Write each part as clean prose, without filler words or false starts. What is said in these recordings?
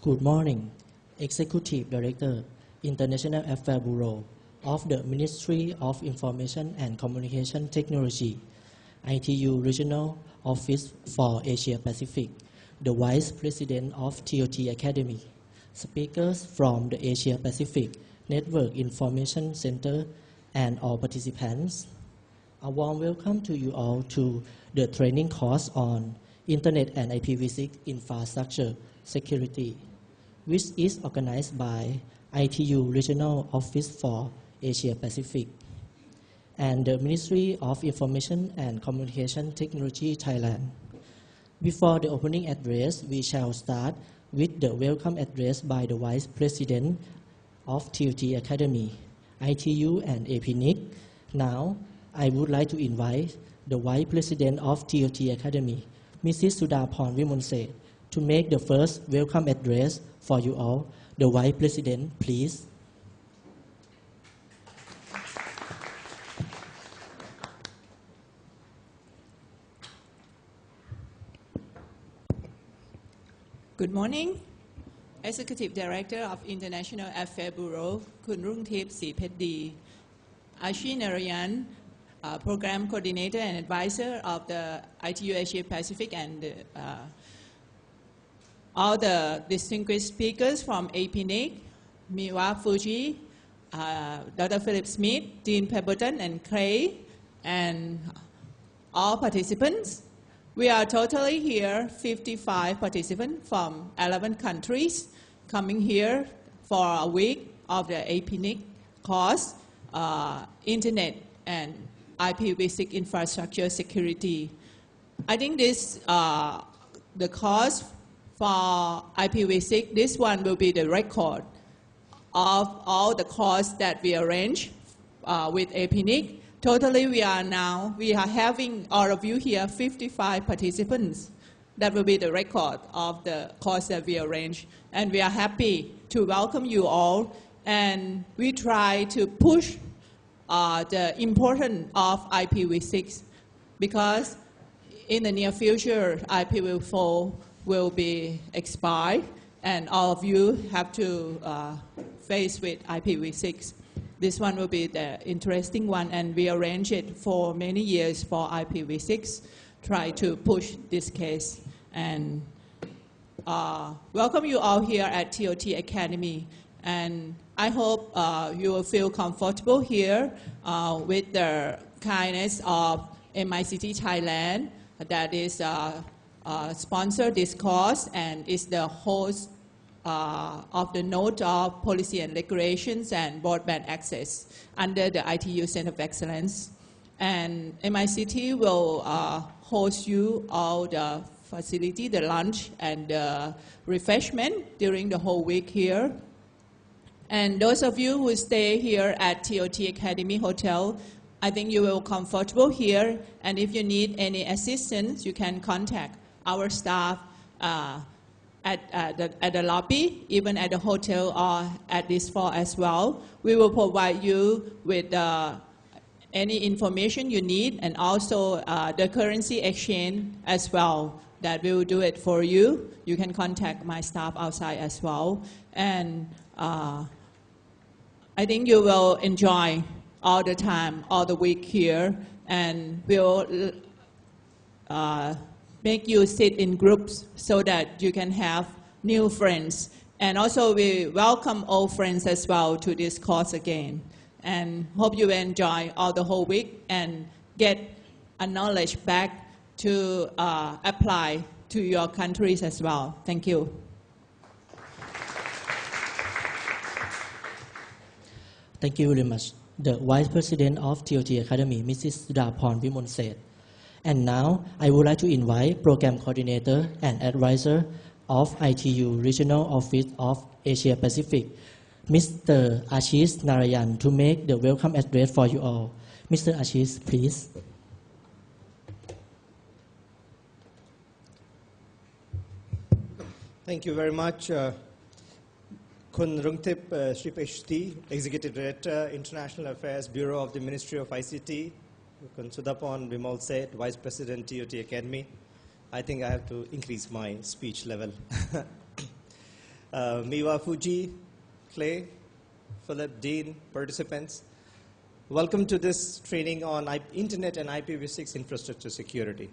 Good morning, Executive Director, International Affairs Bureau of the Ministry of Information and Communication Technology, ITU Regional Office for Asia Pacific, the Vice President of TOT Academy, speakers from the Asia Pacific Network Information Center, and all participants. A warm welcome to you all to the training course on Internet and IPv6 Infrastructure Security, which is organized by ITU Regional Office for Asia Pacific and the Ministry of Information and Communication Technology, Thailand. Before the opening address, we shall start with the welcome address by the Vice President of TOT Academy, ITU and APNIC. Now, I would like to invite the Vice President of TOT Academy, Mrs. Sudaporn Vimonset, to make the first welcome address for you all. The Vice President, please. Good morning. Executive Director of International Affairs Bureau, Khun Rungtip Sipetdi, Ashi Narayan, Program Coordinator and Advisor of the ITU Asia Pacific, and all the distinguished speakers from APNIC, Miwa Fuji, Dr. Philip Smith, Dean Pemberton, and Clay, and all participants. We are totally here, 55 participants from 11 countries coming here for a week of the APNIC course, Internet and IPv6 Infrastructure Security. I think this, the course for IPv6, this one will be the record of all the courses that we arrange with APNIC. Totally, we are having all of you here, 55 participants. That will be the record of the course that we arrange. And we are happy to welcome you all. And we try to push the importance of IPv6 because in the near future, IPv4 will be expired, and all of you have to face with IPv6. This one will be the interesting one, and we arranged it for many years for IPv6, try to push this case. And welcome you all here at TOT Academy. And I hope you will feel comfortable here with the kindness of MICT Thailand that is sponsor this course and is the host of the Note of Policy and Regulations and Broadband Access under the ITU Center of Excellence. And MICT will host you all the facility, the lunch and the refreshment during the whole week here. And those of you who stay here at TOT Academy Hotel, I think you will be comfortable here. And if you need any assistance, you can contact our staff at the lobby, even at the hotel or at this floor as well. We will provide you with any information you need, and also the currency exchange as well, that we will do it for you. You can contact my staff outside as well. And I think you will enjoy all the time, all the week here, and we'll make you sit in groups so that you can have new friends. And also we welcome old friends as well to this course again. And hope you enjoy all the whole week and get a knowledge back to apply to your countries as well. Thank you. Thank you very much. The Vice President of TOT Academy, Mrs. Sudaporn Vimonset. And now, I would like to invite Program Coordinator and Advisor of ITU Regional Office of Asia Pacific, Mr. Ashish Narayan, to make the welcome address for you all. Mr. Ashish, please. Thank you very much. Khun Rungtip Sripeshti, Executive Director, International Affairs Bureau of the Ministry of ICT. Khun Sudaporn Vimonset, Vice President, TOT Academy. I think I have to increase my speech level. Miwa Fuji, Clay, Philip, Dean, participants. Welcome to this training on Internet and IPv6 infrastructure security.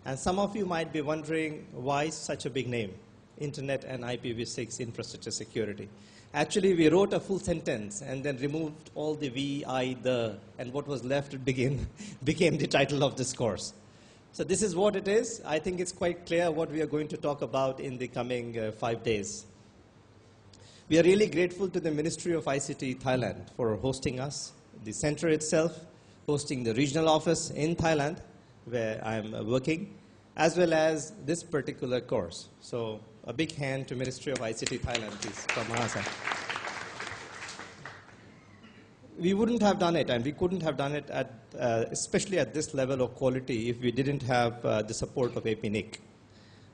And some of you might be wondering why such a big name, Internet and IPv6 infrastructure security. Actually, we wrote a full sentence and then removed all the we, I, the, and what was left became the title of this course. So this is what it is. I think it's quite clear what we are going to talk about in the coming 5 days. We are really grateful to the Ministry of ICT Thailand for hosting us, the center itself, hosting the regional office in Thailand, where I'm working, as well as this particular course. So a big hand to Ministry of ICT Thailand, please, from Mahasa. We wouldn't have done it, and we couldn't have done it, especially at this level of quality, if we didn't have the support of APNIC.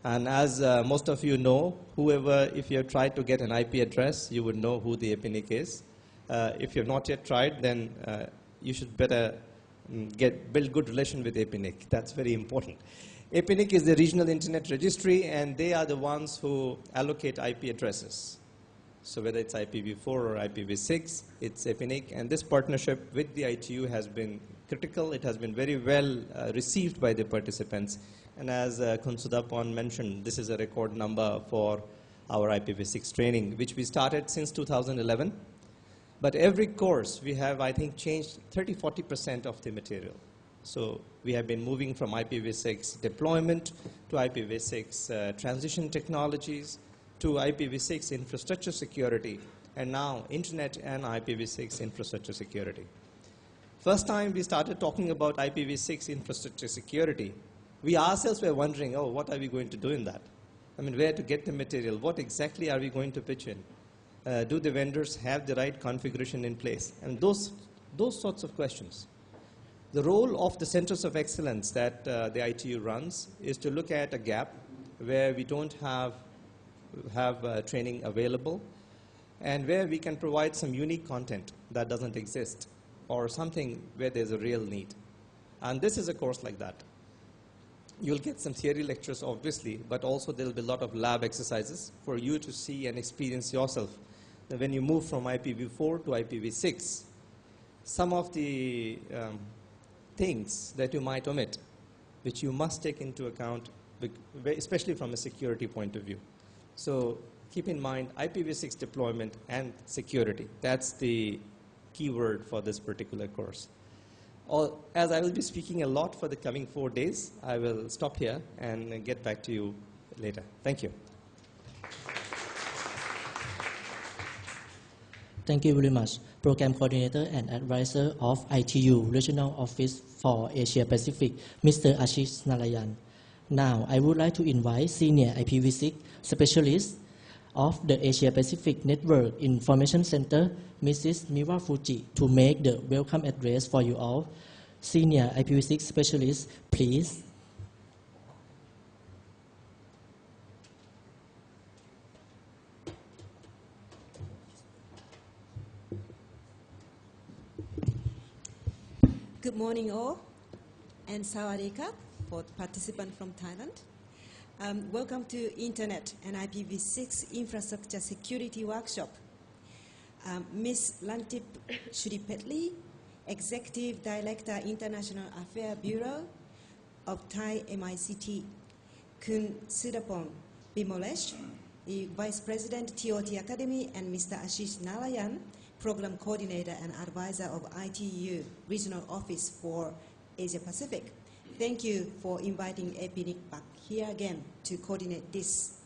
And as most of you know, if you have tried to get an IP address, you would know who the APNIC is. If you have not yet tried, then you should better build good relation with APNIC. That's very important. APNIC is the regional internet registry, and they are the ones who allocate IP addresses. So whether it's IPv4 or IPv6, it's APNIC. And this partnership with the ITU has been critical. It has been very well received by the participants. And as Khun Sudapon mentioned, this is a record number for our IPv6 training, which we started since 2011. But every course, we have, I think, changed 30–40% of the material. So we have been moving from IPv6 deployment to IPv6 transition technologies to IPv6 infrastructure security, and now Internet and IPv6 infrastructure security. First time we started talking about IPv6 infrastructure security, we ourselves were wondering, oh, what are we going to do in that? I mean, where to get the material? What exactly are we going to pitch in? Do the vendors have the right configuration in place? And those sorts of questions. The role of the centers of excellence that the ITU runs is to look at a gap where we don't have training available, and where we can provide some unique content that doesn't exist, or something where there's a real need. And this is a course like that. You'll get some theory lectures, obviously, but also there'll be a lot of lab exercises for you to see and experience yourself. When you move from IPv4 to IPv6, some of the things that you might omit, which you must take into account, especially from a security point of view. So keep in mind IPv6 deployment and security. That's the key word for this particular course. As I will be speaking a lot for the coming 4 days, I will stop here and get back to you later. Thank you. Thank you very much, Program Coordinator and Advisor of ITU Regional Office for Asia Pacific, Mr. Ashish Narayan. Now, I would like to invite Senior IPv6 Specialist of the Asia Pacific Network Information Center, Mrs. Miwa Fuji, to make the welcome address for you all. Senior IPv6 Specialist, please. Good morning all, and Sawadee-ka for participants from Thailand. Welcome to Internet and IPv6 Infrastructure Security Workshop. Ms. Lantip Shuripetli, Executive Director, International Affairs Bureau of Thai MICT. Khun Sudapon Bimolesh, the Vice President, TOT Academy, and Mr. Ashish Narayan, Program Coordinator and Advisor of ITU Regional Office for Asia Pacific. Thank you for inviting APNIC back here again to coordinate this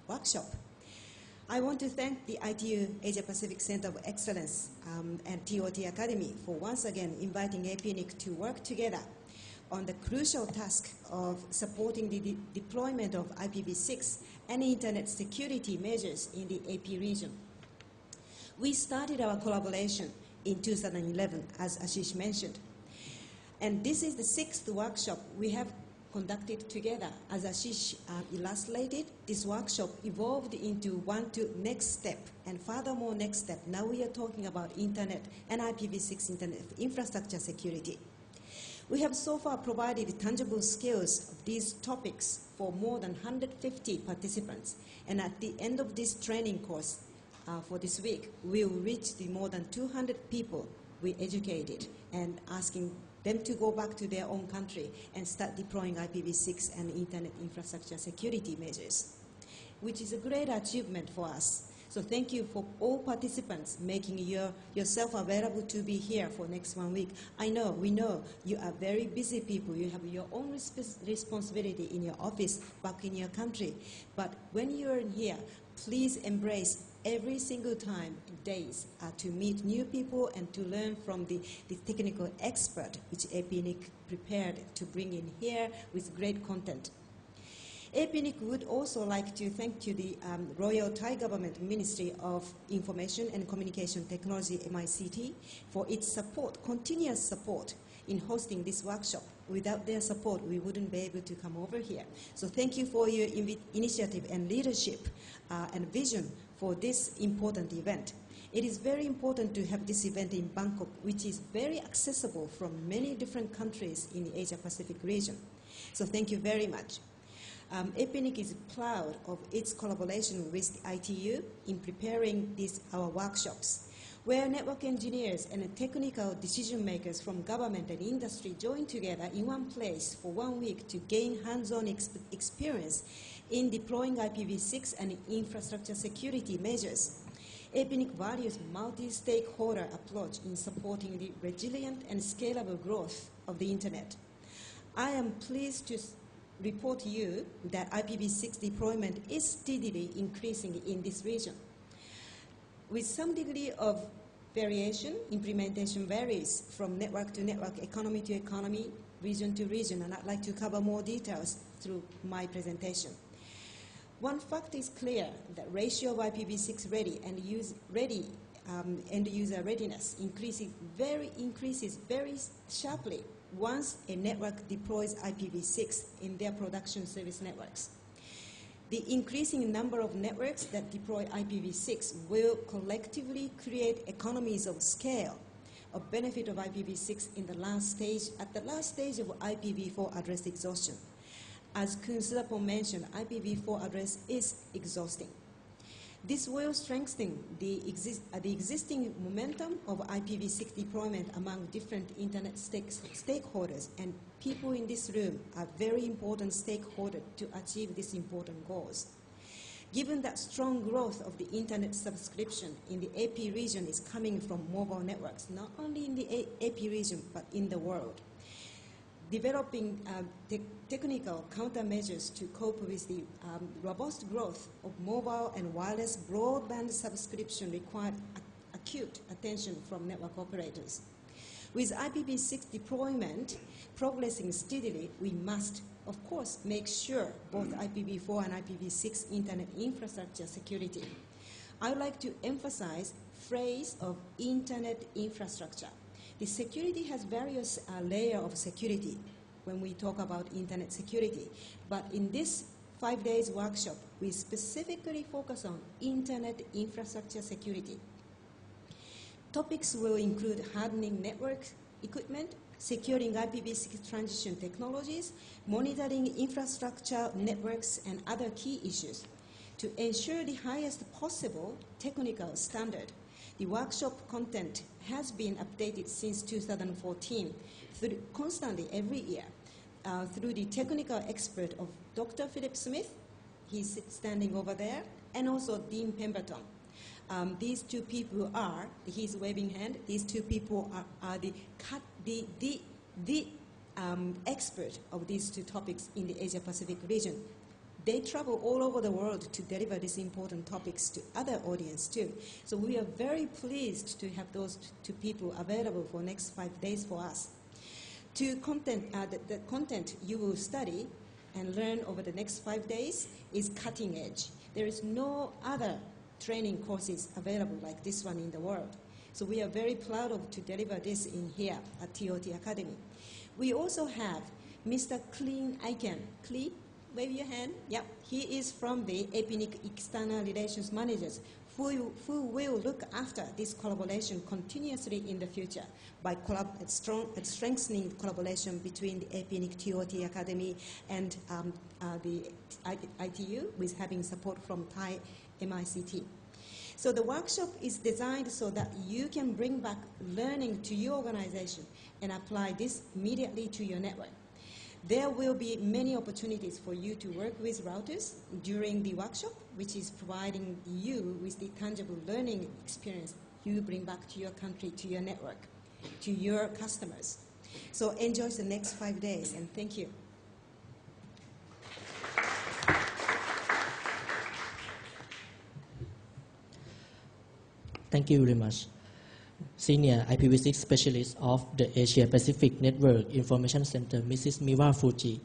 workshop. I want to thank the ITU Asia Pacific Center of Excellence and TOT Academy for once again inviting APNIC to work together on the crucial task of supporting the deployment of IPv6 and Internet security measures in the AP region. We started our collaboration in 2011, as Ashish mentioned. And this is the 6th workshop we have conducted together. As Ashish illustrated, this workshop evolved into next step, and furthermore next step. Now we are talking about Internet and IPv6 Internet infrastructure security. We have so far provided tangible skills of these topics for more than 150 participants, and at the end of this training course for this week, we will reach the more than 200 people we educated and asking them to go back to their own country and start deploying IPv6 and internet infrastructure security measures, which is a great achievement for us. So thank you for all participants making yourself available to be here for next 1 week. We know you are very busy people. You have your own responsibility in your office back in your country. But when you're in here, please embrace every single time, days, to meet new people and to learn from the technical expert which APNIC prepared to bring in here with great content. APNIC would also like to thank you the Royal Thai Government Ministry of Information and Communication Technology, MICT, for its support, continuous support in hosting this workshop. Without their support, we wouldn't be able to come over here. So thank you for your initiative and leadership and vision for this important event. It is very important to have this event in Bangkok, which is very accessible from many different countries in the Asia-Pacific region. So thank you very much. APNIC is proud of its collaboration with the ITU in preparing our workshops, where network engineers and technical decision makers from government and industry join together in one place for 1 week to gain hands-on experience in deploying IPv6 and infrastructure security measures. APNIC values multi-stakeholder approach in supporting the resilient and scalable growth of the Internet. I am pleased to report to you that IPv6 deployment is steadily increasing in this region. With some degree of variation, implementation varies from network to network, economy to economy, region to region, and I'd like to cover more details through my presentation. One fact is clear, that ratio of IPv6 ready and end user readiness increases very sharply once a network deploys IPv6 in their production service networks. The increasing number of networks that deploy IPv6 will collectively create economies of scale of benefit of IPv6 at the last stage of IPv4 address exhaustion. As Couse mentioned, IPv4 address is exhausting. This will strengthen the existing momentum of IPv6 deployment among different Internet stakeholders, and people in this room are very important stakeholders to achieve these important goals. Given that strong growth of the Internet subscription in the AP region is coming from mobile networks, not only in the AP region, but in the world, developing technical countermeasures to cope with the robust growth of mobile and wireless broadband subscription required acute attention from network operators. With IPv6 deployment progressing steadily, we must, of course, make sure both IPv4 and IPv6 internet infrastructure security. I would like to emphasize the phrase of internet infrastructure. The security has various layers of security when we talk about internet security. But in this 5 days workshop, we specifically focus on internet infrastructure security. Topics will include hardening network equipment, securing IPv6 transition technologies, monitoring infrastructure networks, and other key issues. To ensure the highest possible technical standard, the workshop content has been updated since 2014 constantly every year through the technical expert of Dr. Philip Smith, he's standing over there, and also Dean Pemberton. These two people are, he's waving hand, these two people are the expert of these two topics in the Asia-Pacific region. They travel all over the world to deliver these important topics to other audience too. So we are very pleased to have those two people available for next 5 days for us. The content you will study and learn over the next 5 days is cutting edge. There is no other training courses available like this one in the world. So we are very proud to deliver this in here at TOT Academy. We also have Mr. Clean Aiken. Wave your hand. Yep. He is from the APNIC External Relations Managers who will look after this collaboration continuously in the future by strengthening collaboration between the APNIC TOT Academy and the ITU with having support from Thai MICT. So the workshop is designed so that you can bring back learning to your organization and apply this immediately to your network. There will be many opportunities for you to work with routers during the workshop, which is providing you with the tangible learning experience you bring back to your country, to your network, to your customers. So enjoy the next 5 days, and thank you. Thank you very much. Senior IPv6 Specialist of the Asia Pacific Network Information Center, Mrs. Miwa Fuji.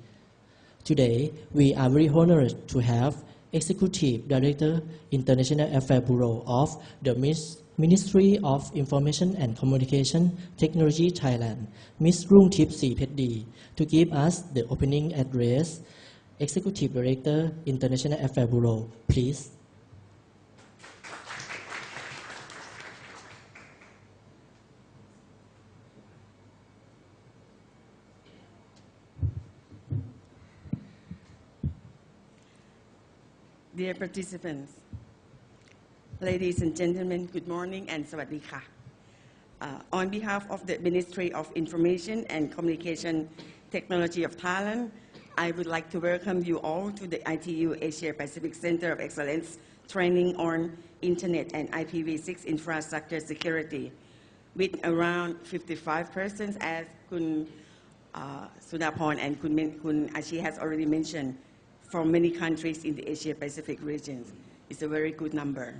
Today, we are very honored to have Executive Director, International Affairs Bureau of the Ministry of Information and Communication Technology Thailand, Ms. Rungtip Siphetdi, to give us the opening address. Executive Director, International Affairs Bureau, please. Dear participants, ladies and gentlemen, good morning and sawadee ka. On behalf of the Ministry of Information and Communication Technology of Thailand, I would like to welcome you all to the ITU Asia Pacific Center of Excellence training on Internet and IPv6 infrastructure security, with around 55 persons, as Kun Sudaporn and Kun Ashi has already mentioned, from many countries in the Asia Pacific region. It's a very good number.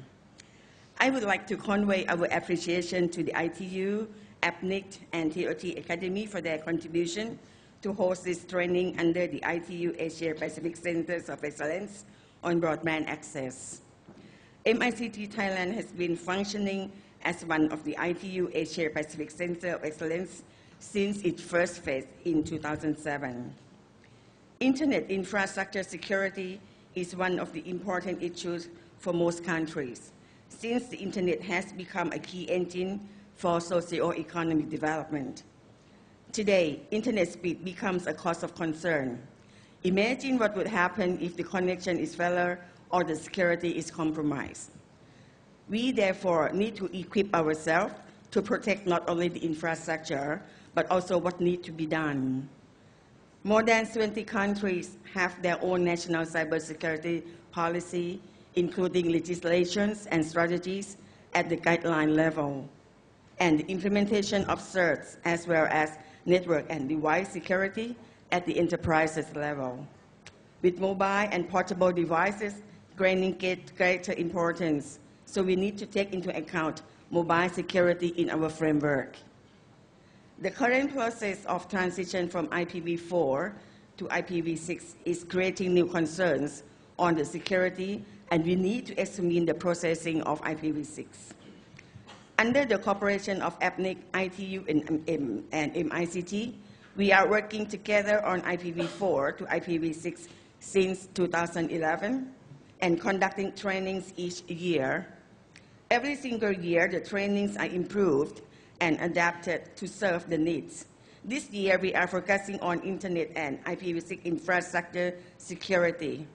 I would like to convey our appreciation to the ITU, APNIC, and TOT Academy for their contribution to host this training under the ITU Asia Pacific Centers of Excellence on broadband access. MICT Thailand has been functioning as one of the ITU Asia Pacific Center of Excellence since its first phase in 2007. Internet infrastructure security is one of the important issues for most countries, since the Internet has become a key engine for socio-economic development. Today, Internet speed becomes a cause of concern. Imagine what would happen if the connection is failure or the security is compromised. We therefore need to equip ourselves to protect not only the infrastructure, but also what needs to be done. More than 70 countries have their own national cybersecurity policy, including legislations and strategies at the guideline level, and the implementation of certs as well as network and device security at the enterprises level. With mobile and portable devices gaining greater importance, so we need to take into account mobile security in our framework. The current process of transition from IPv4 to IPv6 is creating new concerns on the security, and we need to examine the processing of IPv6. Under the cooperation of APNIC, ITU, and MICT, we are working together on IPv4 to IPv6 since 2011 and conducting trainings each year. Every single year, the trainings are improved and adapted to serve the needs. This year, we are focusing on Internet and IPv6 infrastructure security.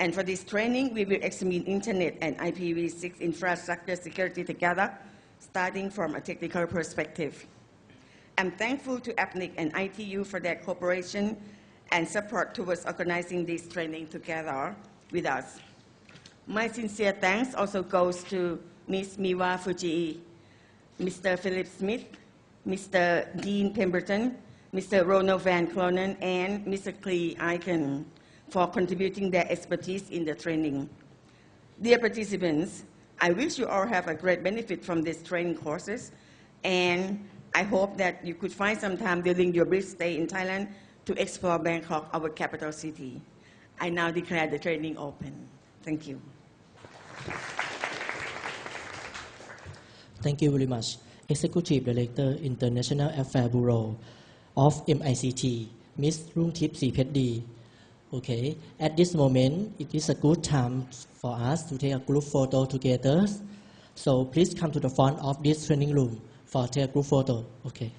And for this training, we will examine Internet and IPv6 infrastructure security together, starting from a technical perspective. I'm thankful to APNIC and ITU for their cooperation and support towards organizing this training together with us. My sincere thanks also goes to Ms. Miwa Fuji, Mr. Philip Smith, Mr. Dean Pemberton, Mr. Ronald Van Clonen, and Mr. Clee Icon for contributing their expertise in the training. Dear participants, I wish you all have a great benefit from these training courses, and I hope that you could find some time during your brief stay in Thailand to explore Bangkok, our capital city. I now declare the training open. Thank you. Thank you very much. Executive Director, International Affairs Bureau of MICT, Ms. Rungtip Siphetdi. Okay, at this moment, it is a good time for us to take a group photo together. So please come to the front of this training room for take a group photo. Okay.